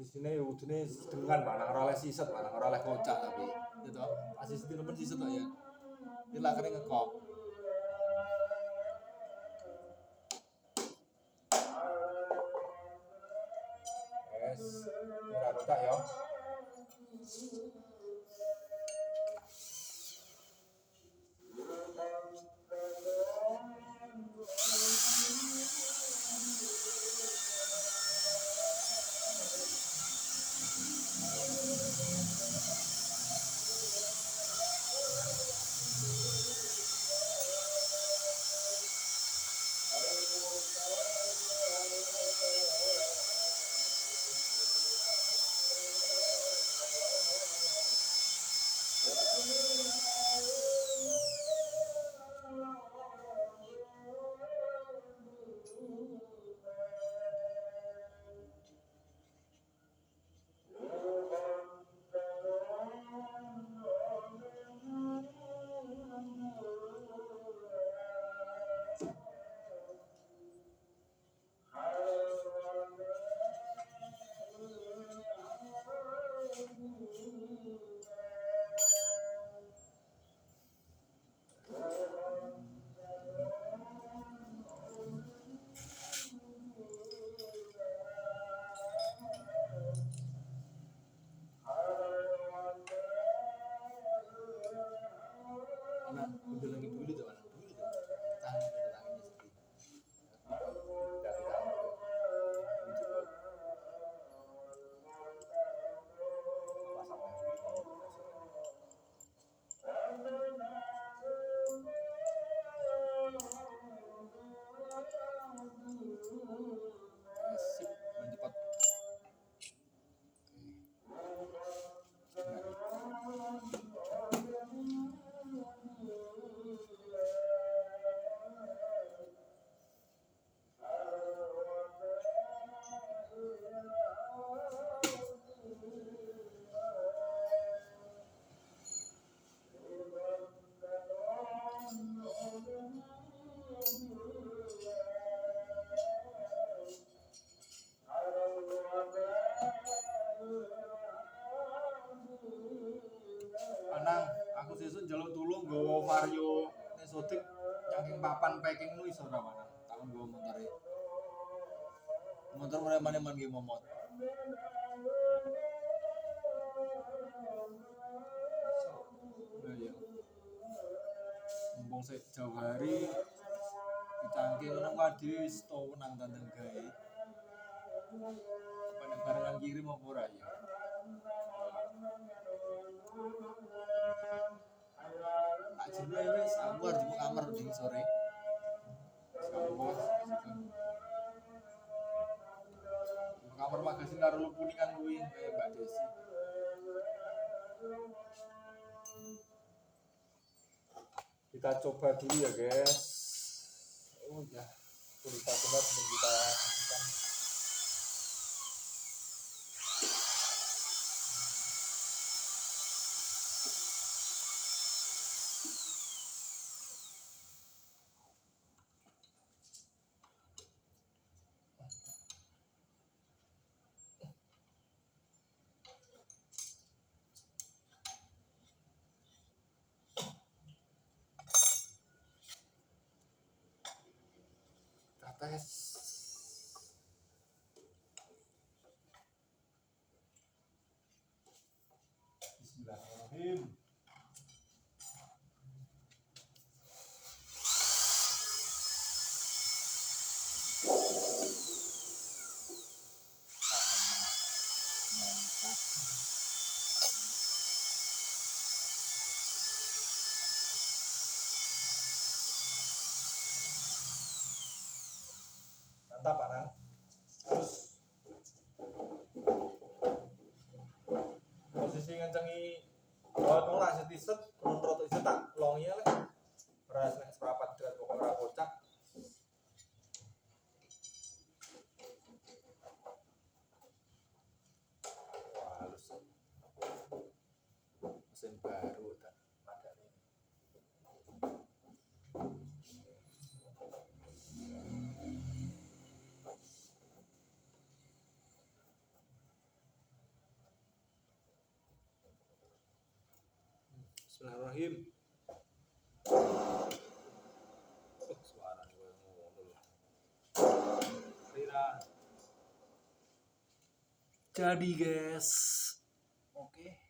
posisine udune dengan manang ora oleh siset, manang ora oleh kocak tapi gitu. Asis nemen siset to ya. Iki lakane ngekok. Yes, ora kocak ya. Udah lagi dulu tuh, anak dulu tuh. Tangan kita tangannya sedih. Dari tangan. Ini juga. Apa sip, main cepat. Anang, aku sesuk njaluk tulung nggawa vario nesotik saking papan packing lu iso ora Manang? Takon nggawa motore. Motor mana-mana nggih momot. Nah, iya. Mumpung sik jauh hari dicangking ngono wae wis tau nang tandeng gawe. Apa barengan kirim apa ora ya? Tak jenuh wis aku arep di kamar di sore. Kamar magasin karo lu kuningan kuwi kayak Mbak Desi. Kita coba dulu ya guys. Oh ya, cerita benar yang kita kasihkan. Tes. Bismillahirrahmanirrahim. Mantap Anang. Terus posisi ngencengi kalau nggak setiset menurut itu tak longnya lah beras nek seprapat dengan pokok ora kocak. Wah, halus. Mesin baru tak ada nih. Bismillahirrahmanirrahim. Suara gue ngono lah. Rira. Jadi guys, oke.